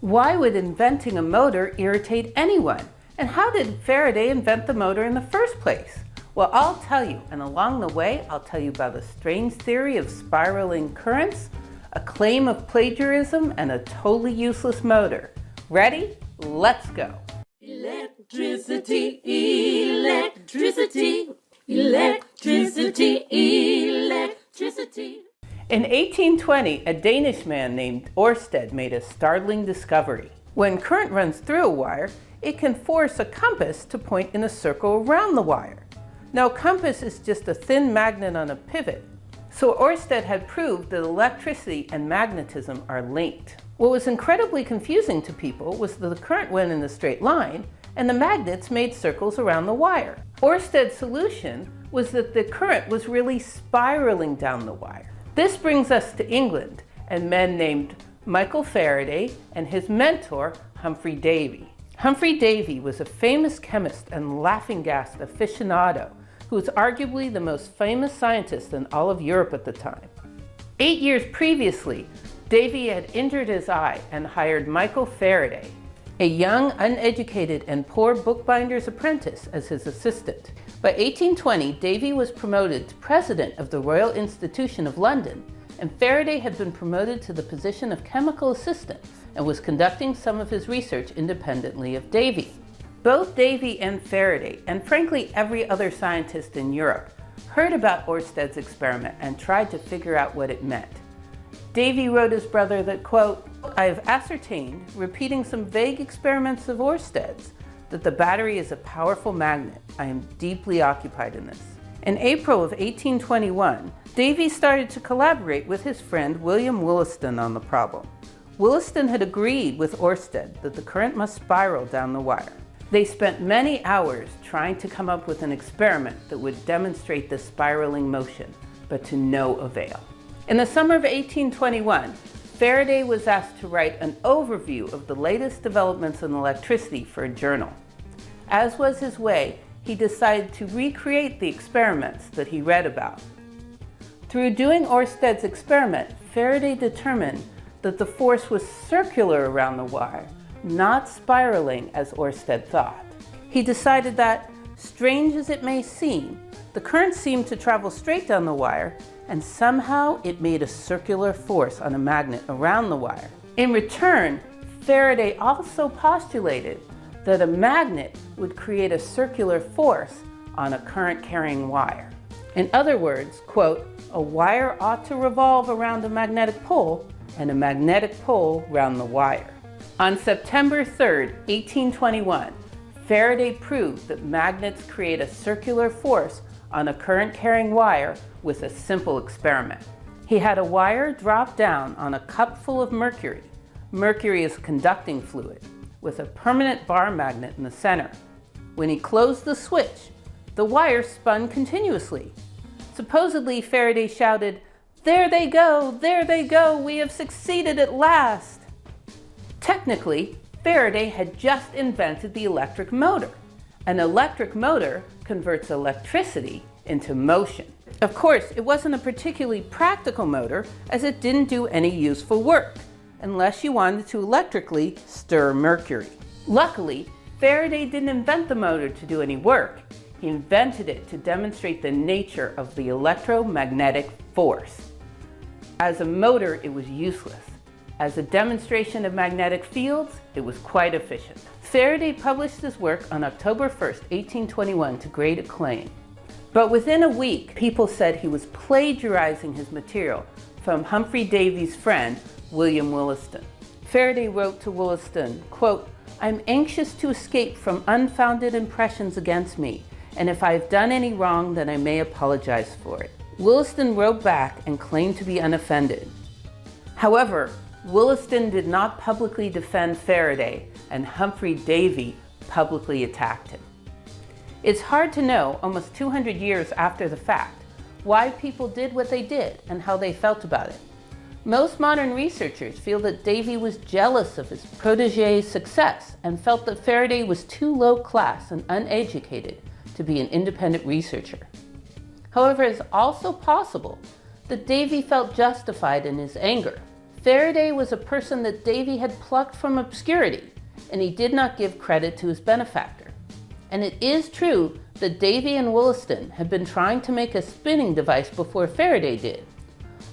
Why would inventing a motor irritate anyone? And how did Faraday invent the motor in the first place? Well, I'll tell you, and along the way, I'll tell you about a strange theory of spiraling currents, a claim of plagiarism, and a totally useless motor. Ready? Let's go. Electricity, electricity, electricity, electricity. In 1820, a Danish man named Ørsted made a startling discovery. When current runs through a wire, it can force a compass to point in a circle around the wire. Now, a compass is just a thin magnet on a pivot. So Ørsted had proved that electricity and magnetism are linked. What was incredibly confusing to people was that the current went in a straight line and the magnets made circles around the wire. Ørsted's solution was that the current was really spiraling down the wire. This brings us to England and men named Michael Faraday and his mentor, Humphrey Davy. Humphrey Davy was a famous chemist and laughing gas aficionado who was arguably the most famous scientist in all of Europe at the time. 8 years previously, Davy had injured his eye and hired Michael Faraday, a young, uneducated, and poor bookbinder's apprentice, as his assistant. By 1820, Davy was promoted to president of the Royal Institution of London, and Faraday had been promoted to the position of chemical assistant and was conducting some of his research independently of Davy. Both Davy and Faraday, and frankly every other scientist in Europe, heard about Ørsted's experiment and tried to figure out what it meant. Davy wrote his brother that, quote, "I have ascertained, repeating some vague experiments of Ørsted's, that the battery is a powerful magnet. I am deeply occupied in this." In April of 1821, Davy started to collaborate with his friend William Wollaston on the problem. Wollaston had agreed with Ørsted that the current must spiral down the wire. They spent many hours trying to come up with an experiment that would demonstrate the spiraling motion, but to no avail. In the summer of 1821, Faraday was asked to write an overview of the latest developments in electricity for a journal. As was his way, he decided to recreate the experiments that he read about. Through doing Ørsted's experiment, Faraday determined that the force was circular around the wire, not spiraling as Ørsted thought. He decided that, strange as it may seem, the current seemed to travel straight down the wire, and somehow it made a circular force on a magnet around the wire. In return, Faraday also postulated that a magnet would create a circular force on a current-carrying wire. In other words, quote, "A wire ought to revolve around a magnetic pole and a magnetic pole round the wire." On September 3rd, 1821, Faraday proved that magnets create a circular force on a current-carrying wire with a simple experiment. He had a wire drop down on a cup full of mercury. Mercury is a conducting fluid, with a permanent bar magnet in the center. When he closed the switch, the wire spun continuously. Supposedly, Faraday shouted, there they go, we have succeeded at last." Technically, Faraday had just invented the electric motor. An electric motor converts electricity into motion. Of course, it wasn't a particularly practical motor, as it didn't do any useful work, unless you wanted to electrically stir mercury. Luckily, Faraday didn't invent the motor to do any work. He invented it to demonstrate the nature of the electromagnetic force. As a motor, it was useless. As a demonstration of magnetic fields, it was quite efficient. Faraday published his work on October 1st, 1821 to great acclaim. But within a week, people said he was plagiarizing his material from Humphrey Davy's friend, William Wollaston. Faraday wrote to Wollaston, quote, "I'm anxious to escape from unfounded impressions against me, and if I've done any wrong, then I may apologize for it." Wollaston wrote back and claimed to be unoffended. However, Wollaston did not publicly defend Faraday, and Humphrey Davy publicly attacked him. It's hard to know, almost 200 years after the fact, why people did what they did and how they felt about it. Most modern researchers feel that Davy was jealous of his protege's success and felt that Faraday was too low class and uneducated to be an independent researcher. However, it's also possible that Davy felt justified in his anger. Faraday was a person that Davy had plucked from obscurity, and he did not give credit to his benefactor. And it is true that Davy and Wollaston had been trying to make a spinning device before Faraday did,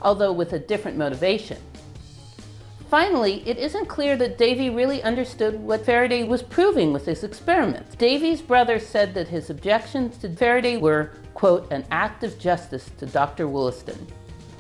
although with a different motivation. Finally, it isn't clear that Davy really understood what Faraday was proving with his experiments. Davy's brother said that his objections to Faraday were, quote, an act of justice to Dr. Wollaston.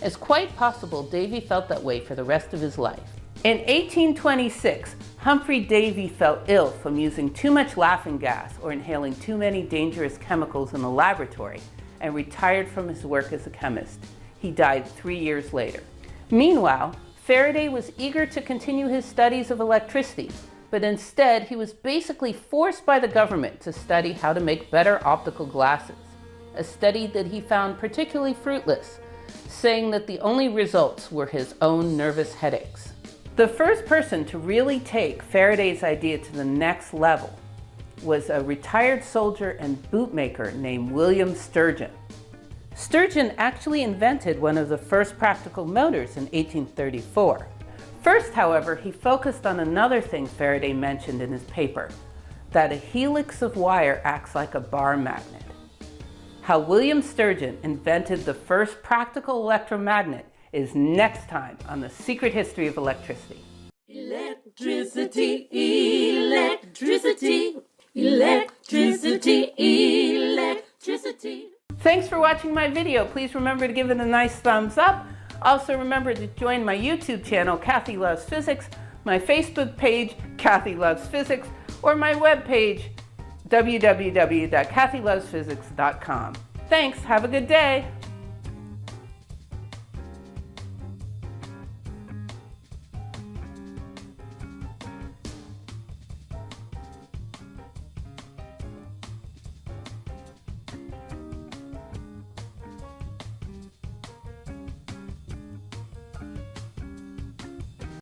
It's quite possible Davy felt that way for the rest of his life. In 1826, Humphrey Davy fell ill from using too much laughing gas or inhaling too many dangerous chemicals in the laboratory and retired from his work as a chemist. He died 3 years later. Meanwhile, Faraday was eager to continue his studies of electricity, but instead he was basically forced by the government to study how to make better optical glasses, a study that he found particularly fruitless, saying that the only results were his own nervous headaches. The first person to really take Faraday's idea to the next level was a retired soldier and bootmaker named William Sturgeon. Sturgeon actually invented one of the first practical motors in 1834. First, however, he focused on another thing Faraday mentioned in his paper, that a helix of wire acts like a bar magnet. How William Sturgeon invented the first practical electromagnet is next time on The Secret History of Electricity. Electricity, electricity, electricity, electricity. Thanks for watching my video. Please remember to give it a nice thumbs up. Also remember to join my YouTube channel, Kathy Loves Physics, my Facebook page, Kathy Loves Physics, or my webpage, www.kathylovesphysics.com. Thanks, have a good day.